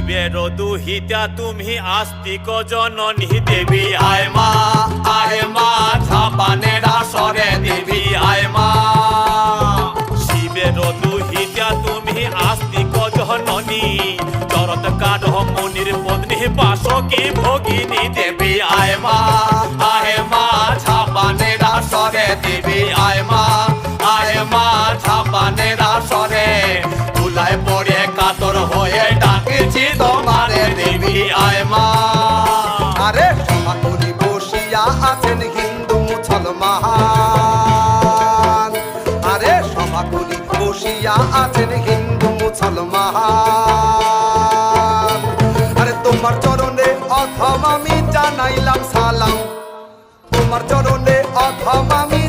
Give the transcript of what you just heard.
শিবের দুহিতা তুমি আস্তিক জননী দেবী আয় মা ঝাপানের আসরে দেবী আয় মা। শিবের দুহিতা তুমি আস্তিক জননী চরত কাঠ মুনির পত্নী বাসকি ভগিনী দেবী আয় মা ঝাপানের আসরে দেবী আয় মা ঝাপানের আসরে তুলায় পড়ে কাতর হয়ে ডাকছি তোমারে দেবী আয় মা। আরে সভাকরি বসিয়া আছেন হিন্দু মুসলমান, আরে সভাকরি বসিয়া আছেন হিন্দু মুসলমান। আরে তোমার চরণে অথম আমি জানাইলাম সালাম, তোমার চরণে অথম আমি